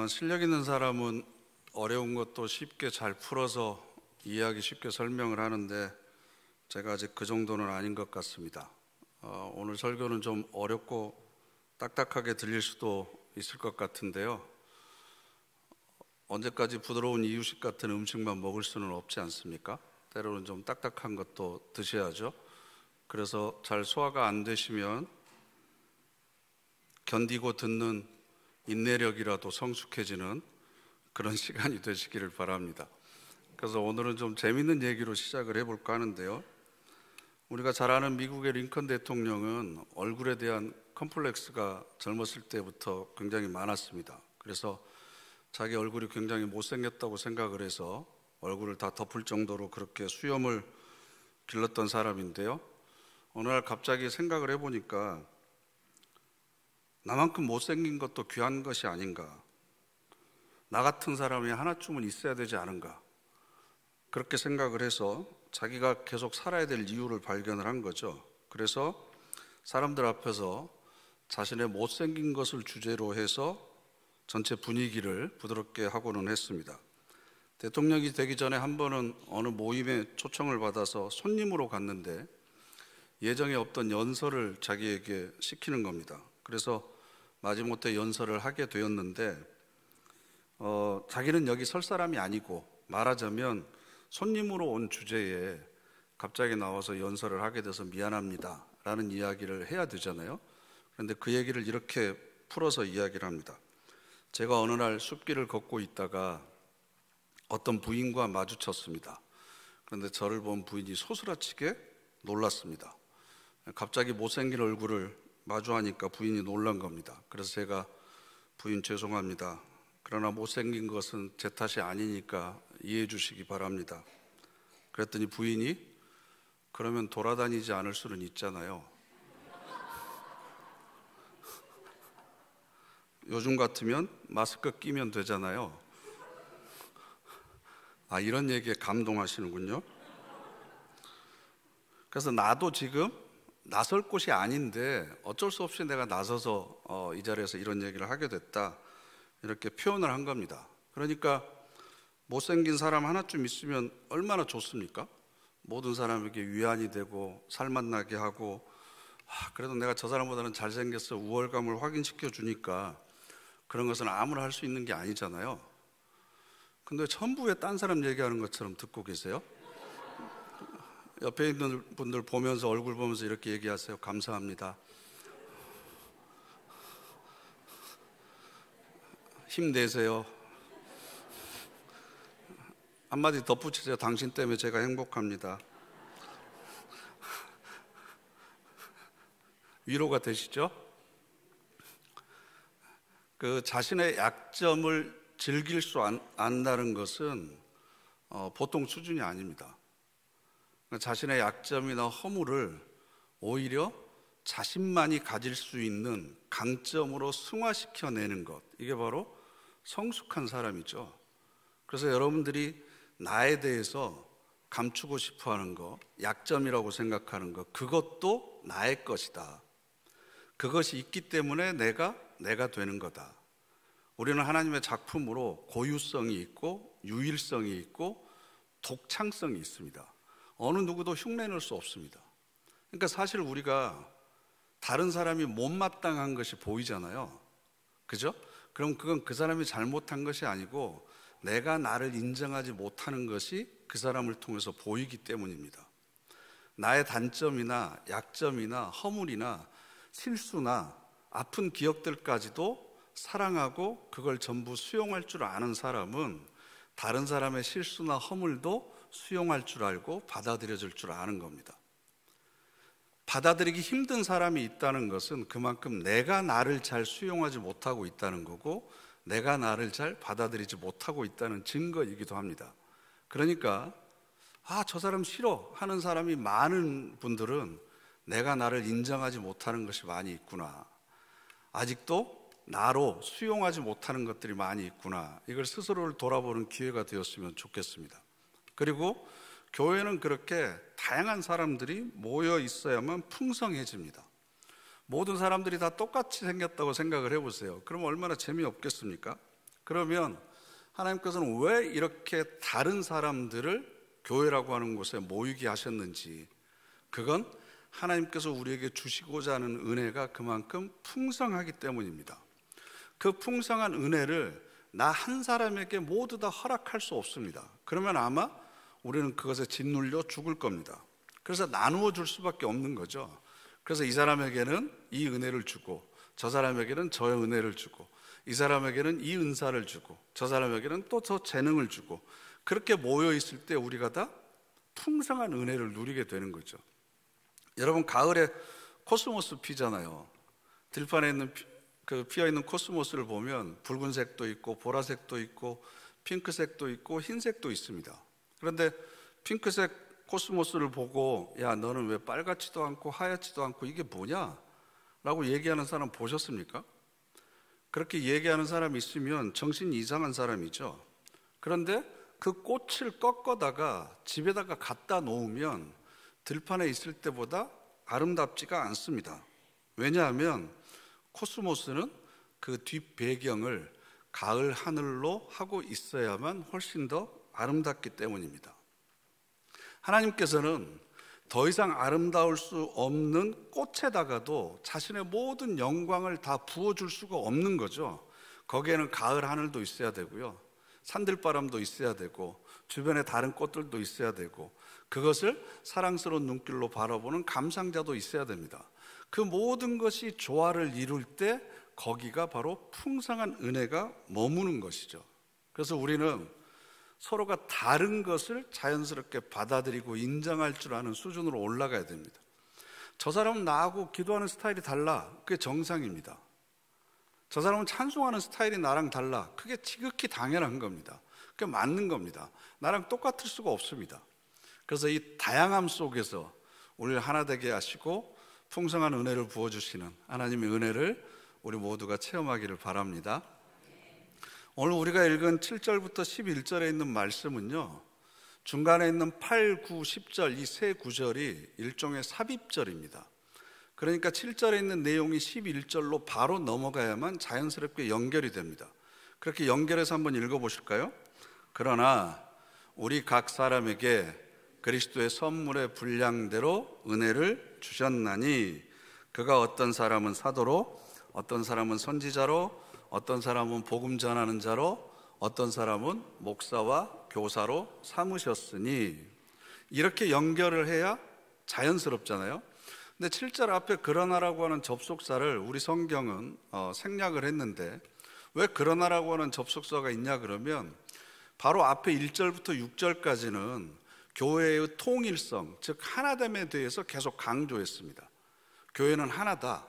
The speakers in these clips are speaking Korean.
실력 있는 사람은 어려운 것도 쉽게 잘 풀어서 이해하기 쉽게 설명을 하는데 제가 아직 그 정도는 아닌 것 같습니다. 오늘 설교는 좀 어렵고 딱딱하게 들릴 수도 있을 것 같은데요. 언제까지 부드러운 이유식 같은 음식만 먹을 수는 없지 않습니까? 때로는 좀 딱딱한 것도 드셔야죠. 그래서 잘 소화가 안 되시면 견디고 듣는 인내력이라도 성숙해지는 그런 시간이 되시기를 바랍니다. 그래서 오늘은 좀 재밌는 얘기로 시작을 해볼까 하는데요. 우리가 잘 아는 미국의 링컨 대통령은 얼굴에 대한 컴플렉스가 젊었을 때부터 굉장히 많았습니다. 그래서 자기 얼굴이 굉장히 못생겼다고 생각을 해서 얼굴을 다 덮을 정도로 그렇게 수염을 길렀던 사람인데요. 어느 날 갑자기 생각을 해보니까 나만큼 못생긴 것도 귀한 것이 아닌가, 나 같은 사람이 하나쯤은 있어야 되지 않은가, 그렇게 생각을 해서 자기가 계속 살아야 될 이유를 발견을 한 거죠. 그래서 사람들 앞에서 자신의 못생긴 것을 주제로 해서 전체 분위기를 부드럽게 하고는 했습니다. 대통령이 되기 전에 한 번은 어느 모임에 초청을 받아서 손님으로 갔는데 예정에 없던 연설을 자기에게 시키는 겁니다. 그래서 마지못해 연설을 하게 되었는데 자기는 여기 설 사람이 아니고, 말하자면 손님으로 온 주제에 갑자기 나와서 연설을 하게 돼서 미안합니다 라는 이야기를 해야 되잖아요. 그런데 그 얘기를 이렇게 풀어서 이야기를 합니다. 제가 어느 날 숲길을 걷고 있다가 어떤 부인과 마주쳤습니다. 그런데 저를 본 부인이 소스라치게 놀랐습니다. 갑자기 못생긴 얼굴을 마주하니까 부인이 놀란 겁니다. 그래서 제가 부인 죄송합니다. 그러나 못생긴 것은 제 탓이 아니니까 이해해 주시기 바랍니다. 그랬더니 부인이 그러면 돌아다니지 않을 수는 있잖아요. 요즘 같으면 마스크 끼면 되잖아요. 이런 얘기에 감동하시는군요. 그래서 나도 지금 나설 곳이 아닌데 어쩔 수 없이 내가 나서서 이 자리에서 이런 얘기를 하게 됐다, 이렇게 표현을 한 겁니다. 그러니까 못생긴 사람 하나쯤 있으면 얼마나 좋습니까? 모든 사람에게 위안이 되고 살맛나게 하고, 그래도 내가 저 사람보다는 잘생겼어 우월감을 확인시켜 주니까 그런 것은 아무나 할 수 있는 게 아니잖아요. 근데 전부 왜 딴 사람 얘기하는 것처럼 듣고 계세요? 옆에 있는 분들 보면서, 얼굴 보면서 이렇게 얘기하세요. 감사합니다. 힘내세요. 한마디 덧붙이세요. 당신 때문에 제가 행복합니다. 위로가 되시죠? 그 자신의 약점을 즐길 수 안다는 것은 보통 수준이 아닙니다. 자신의 약점이나 허물을 오히려 자신만이 가질 수 있는 강점으로 승화시켜내는 것, 이게 바로 성숙한 사람이죠. 그래서 여러분들이 나에 대해서 감추고 싶어하는 것, 약점이라고 생각하는 것, 그것도 나의 것이다. 그것이 있기 때문에 내가 되는 거다. 우리는 하나님의 작품으로 고유성이 있고 유일성이 있고 독창성이 있습니다. 어느 누구도 흉내낼 수 없습니다. 그러니까 사실 우리가 다른 사람이 못마땅한 것이 보이잖아요. 그죠? 그럼 그건 그 사람이 잘못한 것이 아니고 내가 나를 인정하지 못하는 것이 그 사람을 통해서 보이기 때문입니다. 나의 단점이나 약점이나 허물이나 실수나 아픈 기억들까지도 사랑하고 그걸 전부 수용할 줄 아는 사람은 다른 사람의 실수나 허물도 수용할 줄 알고 받아들여질 줄 아는 겁니다. 받아들이기 힘든 사람이 있다는 것은 그만큼 내가 나를 잘 수용하지 못하고 있다는 거고, 내가 나를 잘 받아들이지 못하고 있다는 증거이기도 합니다. 그러니까 저 사람 싫어 하는 사람이 많은 분들은 내가 나를 인정하지 못하는 것이 많이 있구나, 아직도 나로 수용하지 못하는 것들이 많이 있구나, 이걸 스스로를 돌아보는 기회가 되었으면 좋겠습니다. 그리고 교회는 그렇게 다양한 사람들이 모여 있어야만 풍성해집니다. 모든 사람들이 다 똑같이 생겼다고 생각을 해보세요. 그럼 얼마나 재미없겠습니까? 그러면 하나님께서는 왜 이렇게 다른 사람들을 교회라고 하는 곳에 모이게 하셨는지, 그건 하나님께서 우리에게 주시고자 하는 은혜가 그만큼 풍성하기 때문입니다. 그 풍성한 은혜를 나 한 사람에게 모두 다 허락할 수 없습니다. 그러면 아마 우리는 그것에 짓눌려 죽을 겁니다. 그래서 나누어 줄 수밖에 없는 거죠. 그래서 이 사람에게는 이 은혜를 주고, 저 사람에게는 저 은혜를 주고, 이 사람에게는 이 은사를 주고, 저 사람에게는 또 저 재능을 주고, 그렇게 모여 있을 때 우리가 다 풍성한 은혜를 누리게 되는 거죠. 여러분, 가을에 코스모스 피잖아요. 들판에 있는 피어있는 코스모스를 보면 붉은색도 있고 보라색도 있고 핑크색도 있고 흰색도 있습니다. 그런데 핑크색 코스모스를 보고, 야, 너는 왜 빨갛지도 않고 하얗지도 않고 이게 뭐냐? 라고 얘기하는 사람 보셨습니까? 그렇게 얘기하는 사람이 있으면 정신이 이상한 사람이죠. 그런데 그 꽃을 꺾어다가 집에다가 갖다 놓으면 들판에 있을 때보다 아름답지가 않습니다. 왜냐하면 코스모스는 그 뒷배경을 가을 하늘로 하고 있어야만 훨씬 더 아름답기 때문입니다. 하나님께서는 더 이상 아름다울 수 없는 꽃에다가도 자신의 모든 영광을 다 부어줄 수가 없는 거죠. 거기에는 가을 하늘도 있어야 되고요, 산들바람도 있어야 되고, 주변에 다른 꽃들도 있어야 되고, 그것을 사랑스러운 눈길로 바라보는 감상자도 있어야 됩니다. 그 모든 것이 조화를 이룰 때 거기가 바로 풍성한 은혜가 머무는 것이죠. 그래서 우리는 서로가 다른 것을 자연스럽게 받아들이고 인정할 줄 아는 수준으로 올라가야 됩니다. 저 사람은 나하고 기도하는 스타일이 달라, 그게 정상입니다. 저 사람은 찬송하는 스타일이 나랑 달라, 그게 지극히 당연한 겁니다. 그게 맞는 겁니다. 나랑 똑같을 수가 없습니다. 그래서 이 다양함 속에서 우리를 하나 되게 하시고 풍성한 은혜를 부어주시는 하나님의 은혜를 우리 모두가 체험하기를 바랍니다. 오늘 우리가 읽은 7절부터 11절에 있는 말씀은요, 중간에 있는 8, 9, 10절 이 세 구절이 일종의 삽입절입니다. 그러니까 7절에 있는 내용이 11절로 바로 넘어가야만 자연스럽게 연결이 됩니다. 그렇게 연결해서 한번 읽어보실까요? 그러나 우리 각 사람에게 그리스도의 선물의 분량대로 은혜를 주셨나니, 그가 어떤 사람은 사도로, 어떤 사람은 선지자로, 어떤 사람은 복음 전하는 자로, 어떤 사람은 목사와 교사로 삼으셨으니. 이렇게 연결을 해야 자연스럽잖아요. 근데 7절 앞에 그러나라고 하는 접속사를 우리 성경은 생략을 했는데, 왜 그러나라고 하는 접속사가 있냐 그러면, 바로 앞에 1절부터 6절까지는 교회의 통일성, 즉 하나됨에 대해서 계속 강조했습니다. 교회는 하나다.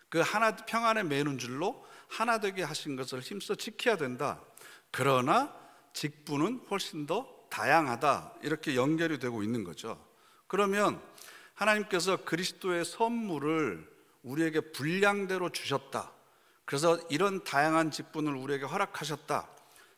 그 하나 평안에 매는 줄로 하나 되게 하신 것을 힘써 지켜야 된다. 그러나 직분은 훨씬 더 다양하다. 이렇게 연결이 되고 있는 거죠. 그러면 하나님께서 그리스도의 선물을 우리에게 분량대로 주셨다. 그래서 이런 다양한 직분을 우리에게 허락하셨다.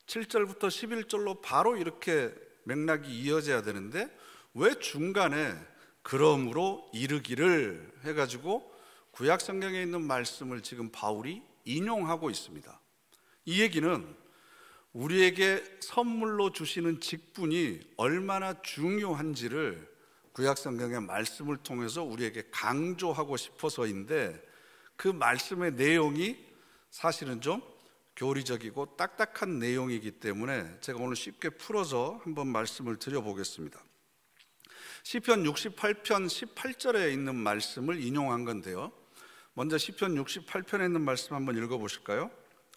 7절부터 11절로 바로 이렇게 맥락이 이어져야 되는데, 왜 중간에 그러므로 이르기를 해가지고 구약 성경에 있는 말씀을 지금 바울이 인용하고 있습니다. 이 얘기는 우리에게 선물로 주시는 직분이 얼마나 중요한지를 구약 성경의 말씀을 통해서 우리에게 강조하고 싶어서인데, 그 말씀의 내용이 사실은 좀 교리적이고 딱딱한 내용이기 때문에 제가 오늘 쉽게 풀어서 한번 말씀을 드려보겠습니다. 시편 68편 18절에 있는 말씀을 인용한 건데요, 먼저 시편 68편에 있는 말씀 한번 읽어보실까요?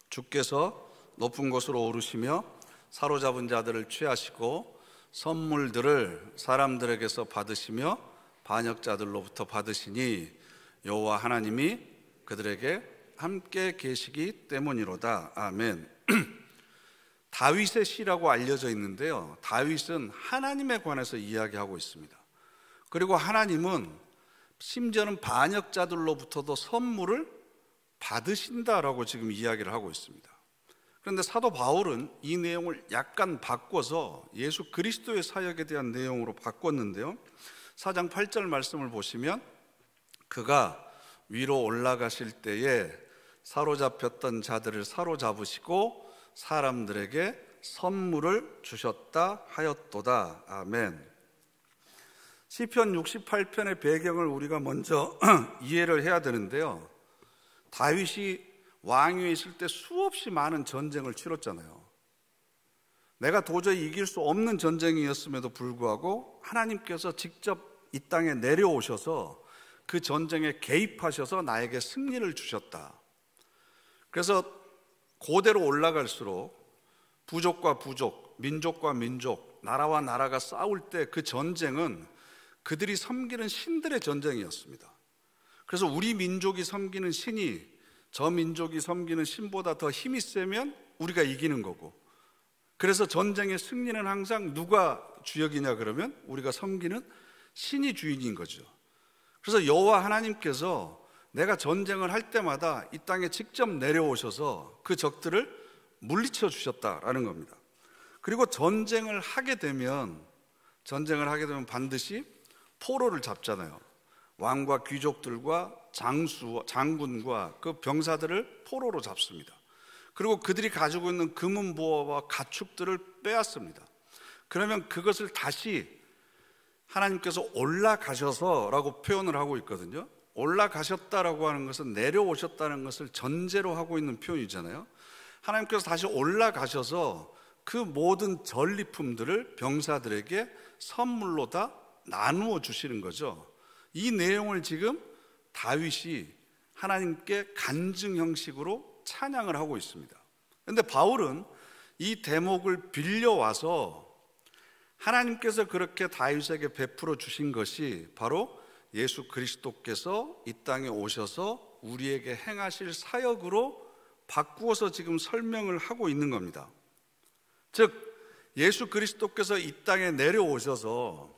주께서 높은 곳으로 오르시며 사로잡은 자들을 취하시고 선물들을 사람들에게서 받으시며 반역자들로부터 받으시니 여호와 하나님이 그들에게 함께 계시기 때문이로다. 아멘. 다윗의 시라고 알려져 있는데요, 다윗은 하나님에 관해서 이야기하고 있습니다. 그리고 하나님은 심지어는 반역자들로부터도 선물을 받으신다라고 지금 이야기를 하고 있습니다. 그런데 사도 바울은 이 내용을 약간 바꿔서 예수 그리스도의 사역에 대한 내용으로 바꿨는데요, 4장 8절 말씀을 보시면, 그가 위로 올라가실 때에 사로잡혔던 자들을 사로잡으시고 사람들에게 선물을 주셨다 하였도다. 아멘. 시편 68편의 배경을 우리가 먼저 이해를 해야 되는데요. 다윗이 왕위에 있을 때 수없이 많은 전쟁을 치렀잖아요. 내가 도저히 이길 수 없는 전쟁이었음에도 불구하고 하나님께서 직접 이 땅에 내려오셔서 그 전쟁에 개입하셔서 나에게 승리를 주셨다. 그래서 고대로 올라갈수록 부족과 부족, 민족과 민족, 나라와 나라가 싸울 때 그 전쟁은 그들이 섬기는 신들의 전쟁이었습니다. 그래서 우리 민족이 섬기는 신이 저 민족이 섬기는 신보다 더 힘이 세면 우리가 이기는 거고, 그래서 전쟁의 승리는 항상 누가 주역이냐 그러면 우리가 섬기는 신이 주인인 거죠. 그래서 여호와 하나님께서 내가 전쟁을 할 때마다 이 땅에 직접 내려오셔서 그 적들을 물리쳐 주셨다라는 겁니다. 그리고 전쟁을 하게 되면 반드시 포로를 잡잖아요. 왕과 귀족들과 장군과 그 병사들을 포로로 잡습니다. 그리고 그들이 가지고 있는 금은보화와 가축들을 빼앗습니다. 그러면 그것을 다시 하나님께서 올라가셔서라고 표현을 하고 있거든요. 올라가셨다라고 하는 것은 내려오셨다는 것을 전제로 하고 있는 표현이잖아요. 하나님께서 다시 올라가셔서 그 모든 전리품들을 병사들에게 선물로 다 나누어 주시는 거죠. 이 내용을 지금 다윗이 하나님께 간증 형식으로 찬양을 하고 있습니다. 그런데 바울은 이 대목을 빌려와서 하나님께서 그렇게 다윗에게 베풀어 주신 것이 바로 예수 그리스도께서 이 땅에 오셔서 우리에게 행하실 사역으로 바꾸어서 지금 설명을 하고 있는 겁니다. 즉 예수 그리스도께서 이 땅에 내려오셔서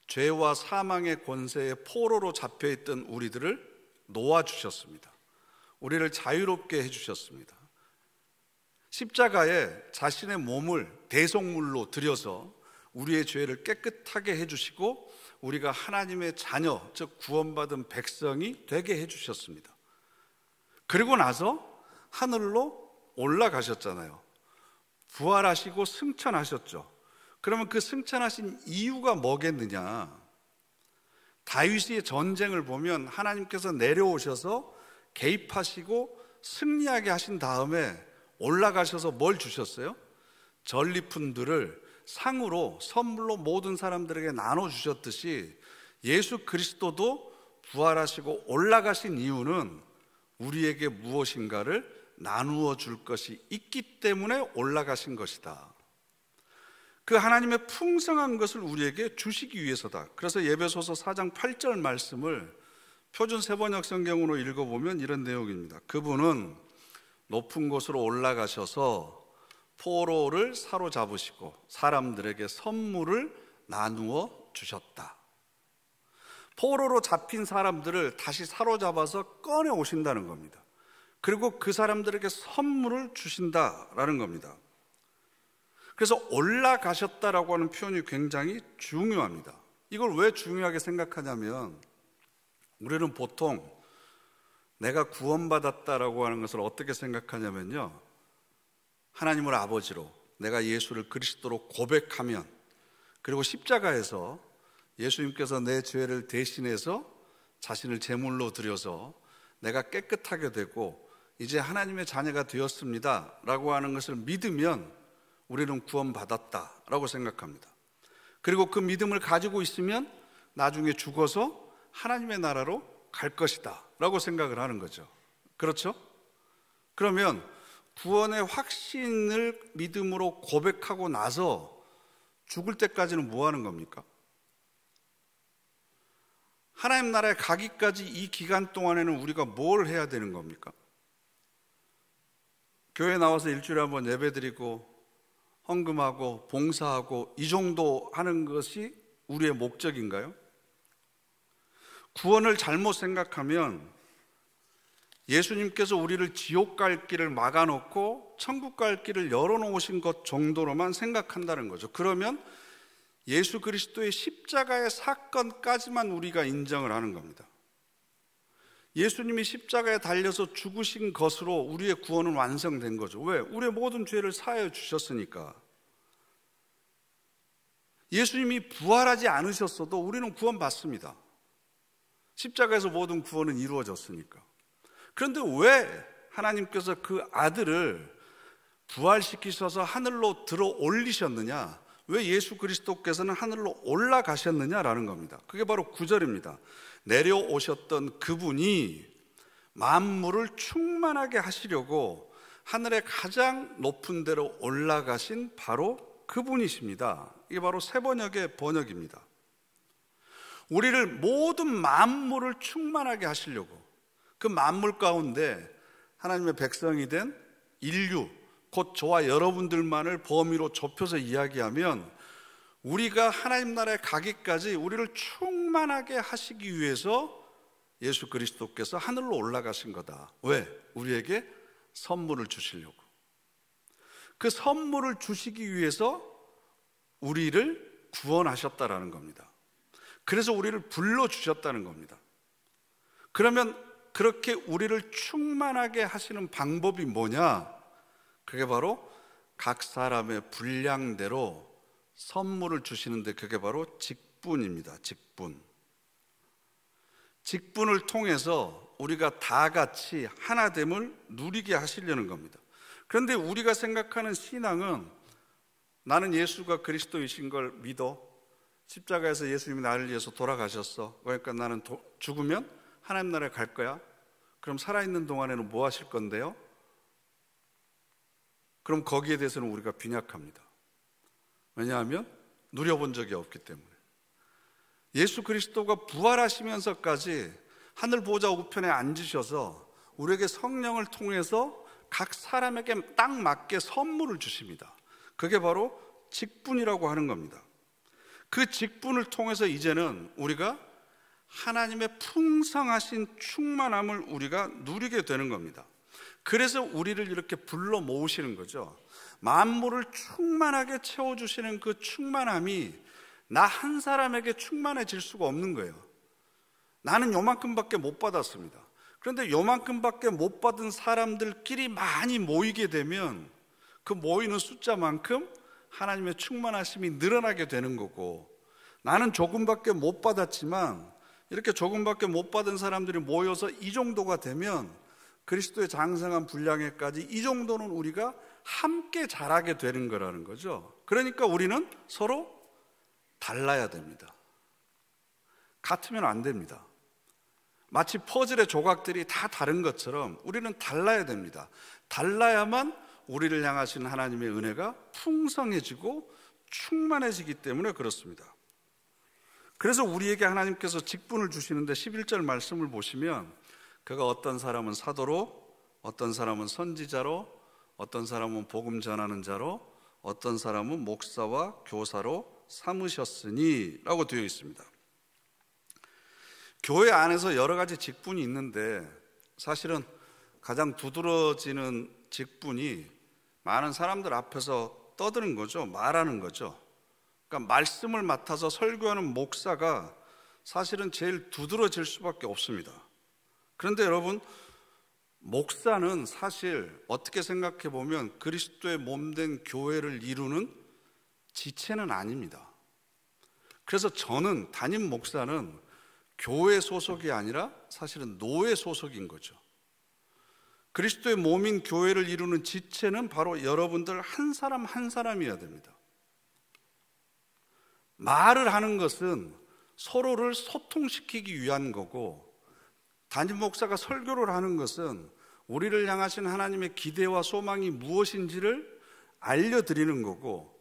죄와 사망의 권세의 포로로 잡혀있던 우리들을 놓아주셨습니다. 우리를 자유롭게 해주셨습니다. 십자가에 자신의 몸을 대속물로 들여서 우리의 죄를 깨끗하게 해주시고 우리가 하나님의 자녀, 즉 구원받은 백성이 되게 해주셨습니다. 그리고 나서 하늘로 올라가셨잖아요. 부활하시고 승천하셨죠. 그러면 그 승천하신 이유가 뭐겠느냐? 다윗의 전쟁을 보면 하나님께서 내려오셔서 개입하시고 승리하게 하신 다음에 올라가셔서 뭘 주셨어요? 전리품들을 상으로 선물로 모든 사람들에게 나눠주셨듯이 예수 그리스도도 부활하시고 올라가신 이유는 우리에게 무엇인가를 나누어 줄 것이 있기 때문에 올라가신 것이다. 그 하나님의 풍성한 것을 우리에게 주시기 위해서다. 그래서 에베소서 4장 8절 말씀을 표준 세번역 성경으로 읽어보면 이런 내용입니다. 그분은 높은 곳으로 올라가셔서 포로를 사로잡으시고 사람들에게 선물을 나누어 주셨다. 포로로 잡힌 사람들을 다시 사로잡아서 꺼내 오신다는 겁니다. 그리고 그 사람들에게 선물을 주신다라는 겁니다. 그래서 올라가셨다라고 하는 표현이 굉장히 중요합니다. 이걸 왜 중요하게 생각하냐면 우리는 보통 내가 구원받았다라고 하는 것을 어떻게 생각하냐면요, 하나님을 아버지로 내가 예수를 그리스도로 고백하면, 그리고 십자가에서 예수님께서 내 죄를 대신해서 자신을 제물로 드려서 내가 깨끗하게 되고 이제 하나님의 자녀가 되었습니다 라고 하는 것을 믿으면 우리는 구원받았다라고 생각합니다. 그리고 그 믿음을 가지고 있으면 나중에 죽어서 하나님의 나라로 갈 것이다 라고 생각을 하는 거죠. 그렇죠? 그러면 구원의 확신을 믿음으로 고백하고 나서 죽을 때까지는 뭐 하는 겁니까? 하나님 나라에 가기까지 이 기간 동안에는 우리가 뭘 해야 되는 겁니까? 교회 나와서 일주일에 한번 예배드리고 헌금하고 봉사하고 이 정도 하는 것이 우리의 목적인가요? 구원을 잘못 생각하면 예수님께서 우리를 지옥 갈 길을 막아놓고 천국 갈 길을 열어놓으신 것 정도로만 생각한다는 거죠. 그러면 예수 그리스도의 십자가의 사건까지만 우리가 인정을 하는 겁니다. 예수님이 십자가에 달려서 죽으신 것으로 우리의 구원은 완성된 거죠. 왜? 우리의 모든 죄를 사하여 주셨으니까. 예수님이 부활하지 않으셨어도 우리는 구원받습니다. 십자가에서 모든 구원은 이루어졌으니까. 그런데 왜 하나님께서 그 아들을 부활시키셔서 하늘로 들어 올리셨느냐? 왜 예수 그리스도께서는 하늘로 올라가셨느냐라는 겁니다. 그게 바로 9절입니다. 내려오셨던 그분이 만물을 충만하게 하시려고 하늘의 가장 높은 데로 올라가신 바로 그분이십니다. 이게 바로 새번역의 번역입니다. 우리를 모든 만물을 충만하게 하시려고, 그 만물 가운데 하나님의 백성이 된 인류, 곧 저와 여러분들만을 범위로 좁혀서 이야기하면 우리가 하나님 나라에 가기까지 우리를 충만하게 하시기 위해서 예수 그리스도께서 하늘로 올라가신 거다. 왜? 우리에게 선물을 주시려고. 그 선물을 주시기 위해서 우리를 구원하셨다라는 겁니다. 그래서 우리를 불러주셨다는 겁니다. 그러면 그렇게 우리를 충만하게 하시는 방법이 뭐냐? 그게 바로 각 사람의 분량대로 선물을 주시는데 그게 바로 직분입니다. 직분을 통해서 우리가 다 같이 하나됨을 누리게 하시려는 겁니다. 그런데 우리가 생각하는 신앙은 나는 예수가 그리스도이신 걸 믿어. 십자가에서 예수님이 나를 위해서 돌아가셨어. 그러니까 나는 죽으면 하나님 나라에 갈 거야. 그럼 살아있는 동안에는 뭐 하실 건데요? 그럼 거기에 대해서는 우리가 빈약합니다. 왜냐하면 누려본 적이 없기 때문에. 예수 그리스도가 부활하시면서까지 하늘 보좌 우편에 앉으셔서 우리에게 성령을 통해서 각 사람에게 딱 맞게 선물을 주십니다. 그게 바로 직분이라고 하는 겁니다. 그 직분을 통해서 이제는 우리가 하나님의 풍성하신 충만함을 우리가 누리게 되는 겁니다. 그래서 우리를 이렇게 불러 모으시는 거죠. 만물을 충만하게 채워주시는 그 충만함이 나 한 사람에게 충만해질 수가 없는 거예요. 나는 요만큼밖에 못 받았습니다. 그런데 요만큼밖에 못 받은 사람들끼리 많이 모이게 되면 그 모이는 숫자만큼 하나님의 충만하심이 늘어나게 되는 거고, 나는 조금밖에 못 받았지만 이렇게 조금밖에 못 받은 사람들이 모여서 이 정도가 되면 그리스도의 장성한 분량에까지 이 정도는 우리가 함께 자라게 되는 거라는 거죠. 그러니까 우리는 서로 달라야 됩니다. 같으면 안 됩니다. 마치 퍼즐의 조각들이 다 다른 것처럼 우리는 달라야 됩니다. 달라야만 우리를 향하신 하나님의 은혜가 풍성해지고 충만해지기 때문에 그렇습니다. 그래서 우리에게 하나님께서 직분을 주시는데 11절 말씀을 보시면 그가 어떤 사람은 사도로, 어떤 사람은 선지자로, 어떤 사람은 복음 전하는 자로, 어떤 사람은 목사와 교사로 삼으셨으니 라고 되어 있습니다. 교회 안에서 여러 가지 직분이 있는데 사실은 가장 두드러지는 직분이 많은 사람들 앞에서 떠드는 거죠. 말하는 거죠. 그러니까 말씀을 맡아서 설교하는 목사가 사실은 제일 두드러질 수밖에 없습니다. 그런데 여러분, 목사는 사실 어떻게 생각해 보면 그리스도의 몸된 교회를 이루는 지체는 아닙니다. 그래서 저는 담임 목사는 교회 소속이 아니라 사실은 노예 소속인 거죠. 그리스도의 몸인 교회를 이루는 지체는 바로 여러분들 한 사람 한 사람이어야 됩니다. 말을 하는 것은 서로를 소통시키기 위한 거고, 담임 목사가 설교를 하는 것은 우리를 향하신 하나님의 기대와 소망이 무엇인지를 알려드리는 거고,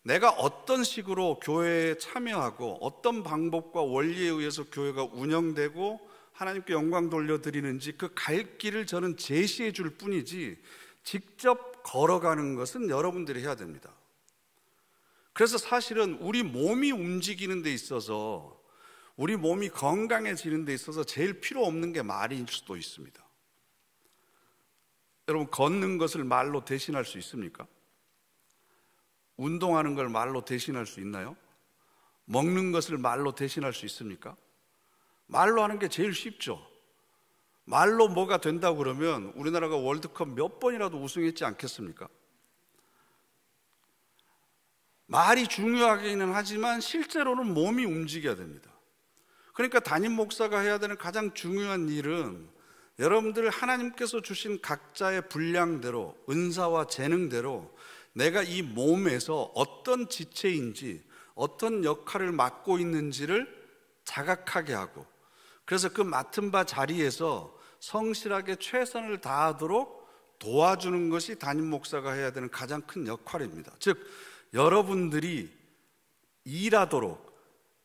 내가 어떤 식으로 교회에 참여하고 어떤 방법과 원리에 의해서 교회가 운영되고 하나님께 영광 돌려드리는지 그 갈 길을 저는 제시해 줄 뿐이지 직접 걸어가는 것은 여러분들이 해야 됩니다. 그래서 사실은 우리 몸이 움직이는 데 있어서, 우리 몸이 건강해지는 데 있어서 제일 필요 없는 게 말일 수도 있습니다. 여러분, 걷는 것을 말로 대신할 수 있습니까? 운동하는 걸 말로 대신할 수 있나요? 먹는 것을 말로 대신할 수 있습니까? 말로 하는 게 제일 쉽죠. 말로 뭐가 된다고 그러면 우리나라가 월드컵 몇 번이라도 우승했지 않겠습니까? 말이 중요하기는 하지만 실제로는 몸이 움직여야 됩니다. 그러니까 담임 목사가 해야 되는 가장 중요한 일은 여러분들 하나님께서 주신 각자의 분량대로, 은사와 재능대로 내가 이 몸에서 어떤 지체인지, 어떤 역할을 맡고 있는지를 자각하게 하고, 그래서 그 맡은 바 자리에서 성실하게 최선을 다하도록 도와주는 것이 담임 목사가 해야 되는 가장 큰 역할입니다. 즉 여러분들이 일하도록,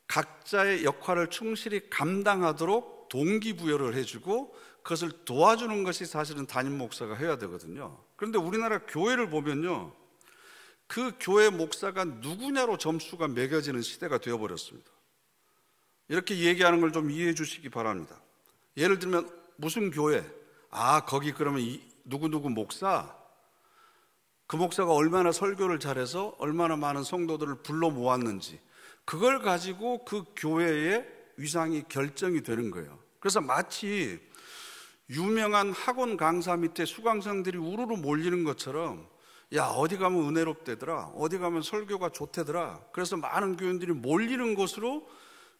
각자의 역할을 충실히 감당하도록 동기부여를 해주고 그것을 도와주는 것이 사실은 담임 목사가 해야 되거든요. 그런데 우리나라 교회를 보면요, 그 교회 목사가 누구냐로 점수가 매겨지는 시대가 되어버렸습니다. 이렇게 얘기하는 걸 좀 이해해 주시기 바랍니다. 예를 들면 무슨 교회, 거기 그러면 누구누구 목사, 그 목사가 얼마나 설교를 잘해서 얼마나 많은 성도들을 불러 모았는지, 그걸 가지고 그 교회의 위상이 결정이 되는 거예요. 그래서 마치 유명한 학원 강사 밑에 수강생들이 우르르 몰리는 것처럼, 야 어디 가면 은혜롭대더라, 어디 가면 설교가 좋대더라, 그래서 많은 교인들이 몰리는 것으로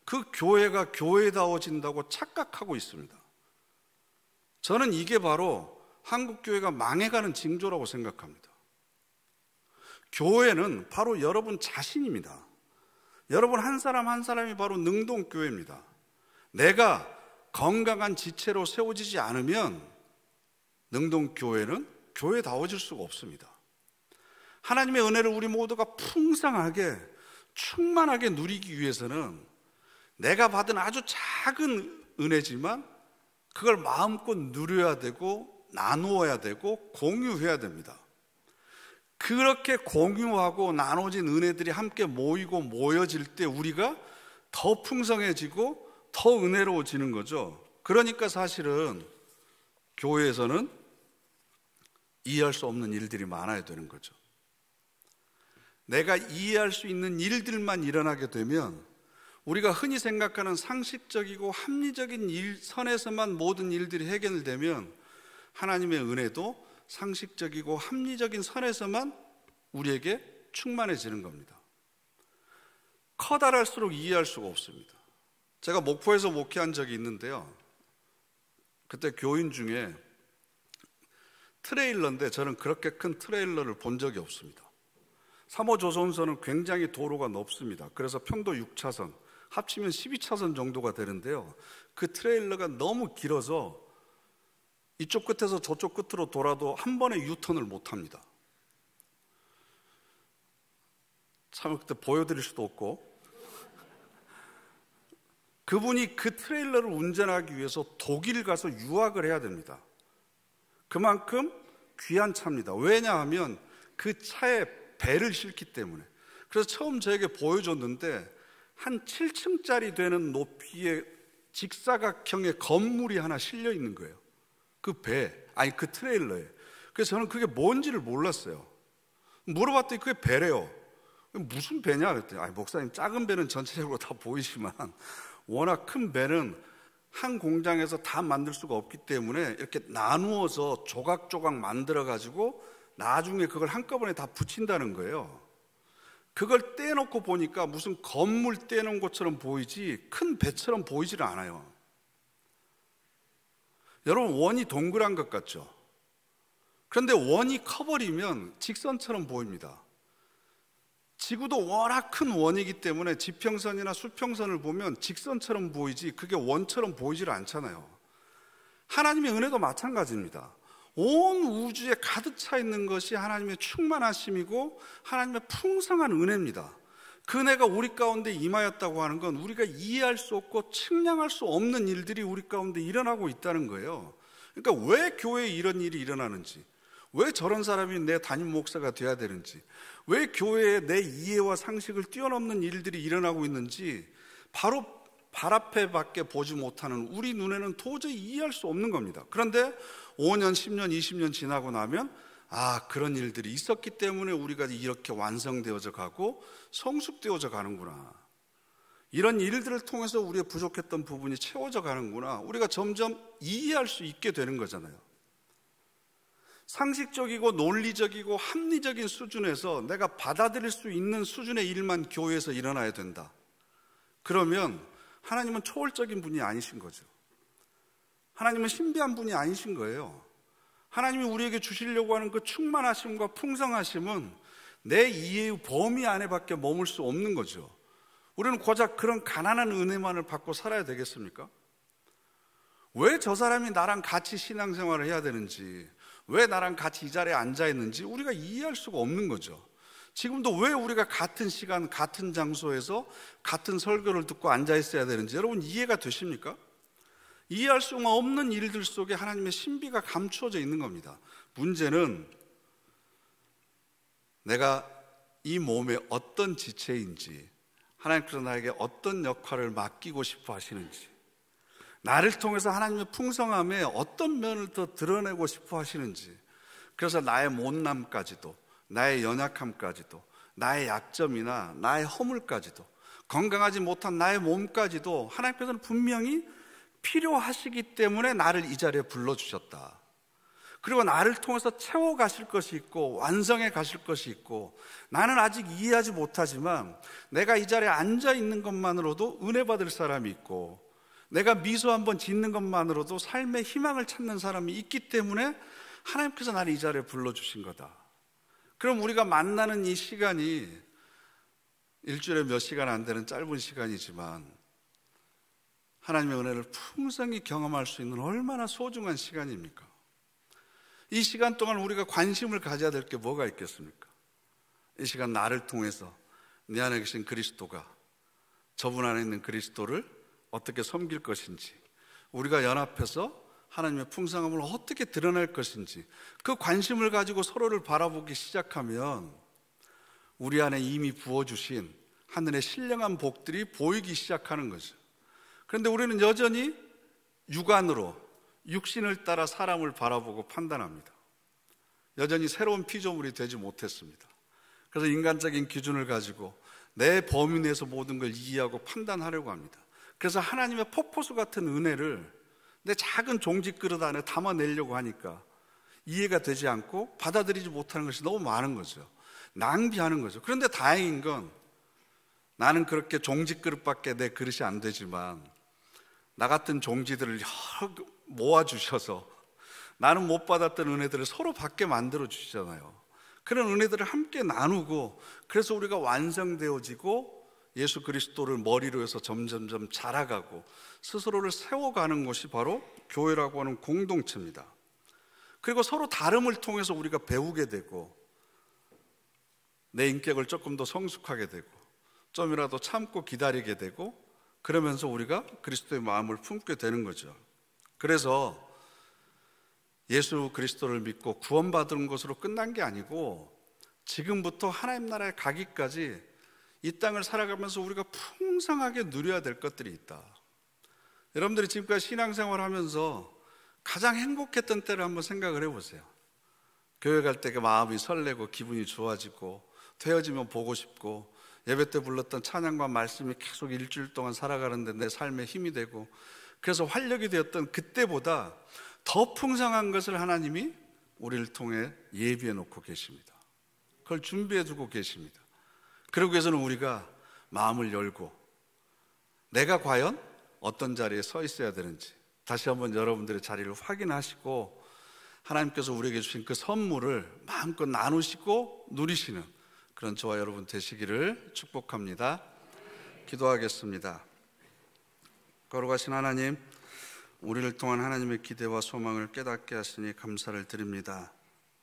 그 교회가 교회다워진다고 착각하고 있습니다. 저는 이게 바로 한국 교회가 망해가는 징조라고 생각합니다. 교회는 바로 여러분 자신입니다. 여러분 한 사람 한 사람이 바로 능동교회입니다. 내가 건강한 지체로 세워지지 않으면 능동교회는 교회다워질 수가 없습니다. 하나님의 은혜를 우리 모두가 풍성하게 충만하게 누리기 위해서는 내가 받은 아주 작은 은혜지만 그걸 마음껏 누려야 되고 나누어야 되고 공유해야 됩니다. 그렇게 공유하고 나눠진 은혜들이 함께 모이고 모여질 때 우리가 더 풍성해지고 더 은혜로워지는 거죠. 그러니까 사실은 교회에서는 이해할 수 없는 일들이 많아야 되는 거죠. 내가 이해할 수 있는 일들만 일어나게 되면, 우리가 흔히 생각하는 상식적이고 합리적인 선에서만 모든 일들이 해결되면 하나님의 은혜도 상식적이고 합리적인 선에서만 우리에게 충만해지는 겁니다. 커다랄수록 이해할 수가 없습니다. 제가 목포에서 목회한 적이 있는데요, 그때 교인 중에 트레일러인데 저는 그렇게 큰 트레일러를 본 적이 없습니다. 3호 조선선은 굉장히 도로가 넓습니다. 그래서 편도 6차선, 합치면 12차선 정도가 되는데요, 그 트레일러가 너무 길어서 이쪽 끝에서 저쪽 끝으로 돌아도 한 번에 유턴을 못합니다. 참 그때 보여드릴 수도 없고, 그분이 그 트레일러를 운전하기 위해서 독일 가서 유학을 해야 됩니다. 그만큼 귀한 차입니다. 왜냐하면 그 차에 배를 싣기 때문에. 그래서 처음 저에게 보여줬는데 한 7층짜리 되는 높이의 직사각형의 건물이 하나 실려 있는 거예요. 그 트레일러에. 그래서 저는 그게 뭔지를 몰랐어요. 물어봤더니 그게 배래요. 무슨 배냐 그랬더니, 목사님 작은 배는 전체적으로 다 보이지만 워낙 큰 배는 한 공장에서 다 만들 수가 없기 때문에 이렇게 나누어서 조각조각 만들어 가지고 나중에 그걸 한꺼번에 다 붙인다는 거예요. 그걸 떼놓고 보니까 무슨 건물 떼놓은 것처럼 보이지 큰 배처럼 보이지를 않아요. 여러분, 원이 동그란 것 같죠? 그런데 원이 커버리면 직선처럼 보입니다. 지구도 워낙 큰 원이기 때문에 지평선이나 수평선을 보면 직선처럼 보이지 그게 원처럼 보이질 않잖아요. 하나님의 은혜도 마찬가지입니다. 온 우주에 가득 차 있는 것이 하나님의 충만하심이고 하나님의 풍성한 은혜입니다. 그 은혜가 우리 가운데 임하였다고 하는 건 우리가 이해할 수 없고 측량할 수 없는 일들이 우리 가운데 일어나고 있다는 거예요. 그러니까 왜 교회에 이런 일이 일어나는지, 왜 저런 사람이 내 담임 목사가 돼야 되는지, 왜 교회에 내 이해와 상식을 뛰어넘는 일들이 일어나고 있는지 바로 발 앞에밖에 보지 못하는 우리 눈에는 도저히 이해할 수 없는 겁니다. 그런데 5년, 10년, 20년 지나고 나면 그런 일들이 있었기 때문에 우리가 이렇게 완성되어져 가고 성숙되어져 가는구나. 이런 일들을 통해서 우리의 부족했던 부분이 채워져 가는구나, 우리가 점점 이해할 수 있게 되는 거잖아요. 상식적이고 논리적이고 합리적인 수준에서 내가 받아들일 수 있는 수준의 일만 교회에서 일어나야 된다. 그러면 하나님은 초월적인 분이 아니신 거죠. 하나님은 신비한 분이 아니신 거예요. 하나님이 우리에게 주시려고 하는 그 충만하심과 풍성하심은 내 이해의 범위 안에밖에 머물 수 없는 거죠. 우리는 고작 그런 가난한 은혜만을 받고 살아야 되겠습니까? 왜 저 사람이 나랑 같이 신앙생활을 해야 되는지, 왜 나랑 같이 이 자리에 앉아 있는지 우리가 이해할 수가 없는 거죠. 지금도 왜 우리가 같은 시간, 같은 장소에서 같은 설교를 듣고 앉아 있어야 되는지 여러분 이해가 되십니까? 이해할 수가 없는 일들 속에 하나님의 신비가 감추어져 있는 겁니다. 문제는 내가 이 몸의 어떤 지체인지, 하나님께서 나에게 어떤 역할을 맡기고 싶어 하시는지, 나를 통해서 하나님의 풍성함에 어떤 면을 더 드러내고 싶어 하시는지, 그래서 나의 못남까지도, 나의 연약함까지도, 나의 약점이나 나의 허물까지도, 건강하지 못한 나의 몸까지도 하나님께서는 분명히 필요하시기 때문에 나를 이 자리에 불러주셨다. 그리고 나를 통해서 채워가실 것이 있고 완성해 가실 것이 있고, 나는 아직 이해하지 못하지만 내가 이 자리에 앉아 있는 것만으로도 은혜 받을 사람이 있고, 내가 미소 한번 짓는 것만으로도 삶의 희망을 찾는 사람이 있기 때문에 하나님께서 나를 이 자리에 불러주신 거다. 그럼 우리가 만나는 이 시간이 일주일에 몇 시간 안 되는 짧은 시간이지만 하나님의 은혜를 풍성히 경험할 수 있는 얼마나 소중한 시간입니까? 이 시간 동안 우리가 관심을 가져야 될 게 뭐가 있겠습니까? 이 시간 나를 통해서 내 안에 계신 그리스도가, 저분 안에 있는 그리스도를 어떻게 섬길 것인지, 우리가 연합해서 하나님의 풍성함을 어떻게 드러낼 것인지, 그 관심을 가지고 서로를 바라보기 시작하면 우리 안에 이미 부어주신 하늘의 신령한 복들이 보이기 시작하는 거죠. 그런데 우리는 여전히 육안으로, 육신을 따라 사람을 바라보고 판단합니다. 여전히 새로운 피조물이 되지 못했습니다. 그래서 인간적인 기준을 가지고 내 범위 내에서 모든 걸 이해하고 판단하려고 합니다. 그래서 하나님의 폭포수 같은 은혜를 내 작은 종직 그릇 안에 담아내려고 하니까 이해가 되지 않고 받아들이지 못하는 것이 너무 많은 거죠. 낭비하는 거죠. 그런데 다행인 건 나는 그렇게 종직 그릇밖에 내 그릇이 안 되지만 나 같은 종지들을 모아주셔서 나는 못 받았던 은혜들을 서로 받게 만들어 주시잖아요. 그런 은혜들을 함께 나누고, 그래서 우리가 완성되어지고 예수 그리스도를 머리로 해서 점점점 자라가고 스스로를 세워가는 것이 바로 교회라고 하는 공동체입니다. 그리고 서로 다름을 통해서 우리가 배우게 되고, 내 인격을 조금 더 성숙하게 되고, 좀이라도 참고 기다리게 되고, 그러면서 우리가 그리스도의 마음을 품게 되는 거죠. 그래서 예수 그리스도를 믿고 구원받은 것으로 끝난 게 아니고, 지금부터 하나님 나라에 가기까지 이 땅을 살아가면서 우리가 풍성하게 누려야 될 것들이 있다. 여러분들이 지금까지 신앙생활 하면서 가장 행복했던 때를 한번 생각을 해보세요. 교회 갈 때 마음이 설레고 기분이 좋아지고, 되어지면 보고 싶고, 예배 때 불렀던 찬양과 말씀이 계속 일주일 동안 살아가는데 내 삶에 힘이 되고, 그래서 활력이 되었던 그때보다 더 풍성한 것을 하나님이 우리를 통해 예비해 놓고 계십니다. 그걸 준비해 두고 계십니다. 그러기 위해서는 우리가 마음을 열고 내가 과연 어떤 자리에 서 있어야 되는지 다시 한번 여러분들의 자리를 확인하시고, 하나님께서 우리에게 주신 그 선물을 마음껏 나누시고 누리시는 그런 저와 여러분 되시기를 축복합니다. 기도하겠습니다. 거룩하신 하나님, 우리를 통한 하나님의 기대와 소망을 깨닫게 하시니 감사를 드립니다.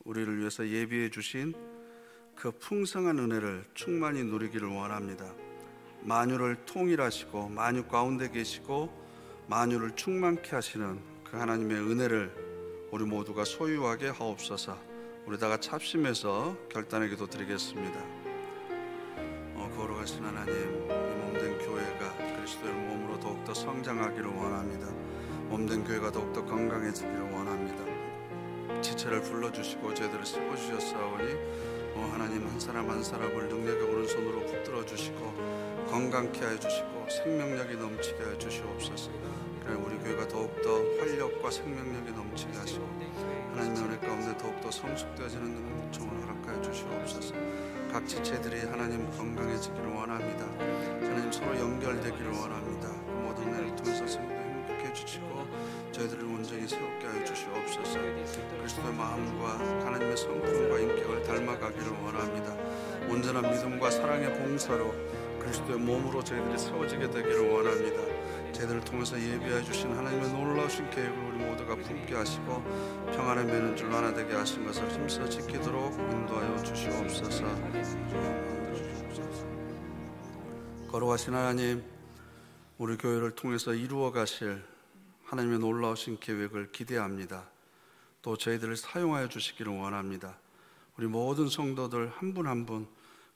우리를 위해서 예비해 주신 그 풍성한 은혜를 충만히 누리기를 원합니다. 만유를 통일하시고 만유 가운데 계시고 만유를 충만케 하시는 그 하나님의 은혜를 우리 모두가 소유하게 하옵소서. 우리 다 같이 합심해서 결단의 기도 드리겠습니다. 거룩하신 하나님, 이 몸된 교회가 그리스도의 몸으로 더욱더 성장하기를 원합니다. 몸된 교회가 더욱더 건강해지기를 원합니다. 지체를 불러주시고 저희들을 씹어주셨사오니 하나님 한 사람 한 사람을 능력의 오른손으로 붙들어 주시고 건강케 하여 주시고 생명력이 넘치게 하여 주시옵소서. 그래 우리 교회가 더욱더 활력과 생명력이 넘치게 하시고 하나님의 은혜 가운데 더욱더 성숙되어지는 은총을 허락하여 주시옵소서. 각 지체들이 하나님 건강해지기를 원합니다. 하나님 서로 연결되기를 원합니다. 모든 은혜를 통해서 성도 행복해 해주시고 저희들을 온전히 세우게 하여 주시옵소서. 그리스도의 마음과 하나님의 성품과 인격을 닮아가기를 원합니다. 온전한 믿음과 사랑의 봉사로 그리스도의 몸으로 저희들이 세워지게 되기를 원합니다. 저희들을 통해서 예비해 주신 하나님의 놀라우신 계획을 우리 모두가 품게 하시고 평안에 매는 줄로 하나 되게 하신 것을 힘써 지키도록 인도하여 주시옵소서. 거룩하신 하나님, 우리 교회를 통해서 이루어 가실 하나님의 놀라우신 계획을 기대합니다. 또 저희들을 사용하여 주시기를 원합니다. 우리 모든 성도들 한 분 한 분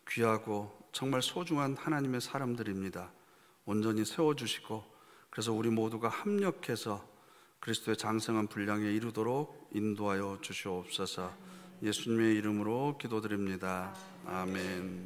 귀하고 정말 소중한 하나님의 사람들입니다. 온전히 세워주시고 그래서 우리 모두가 합력해서 그리스도의 장성한 분량에 이르도록 인도하여 주시옵소서. 예수님의 이름으로 기도드립니다. 아멘.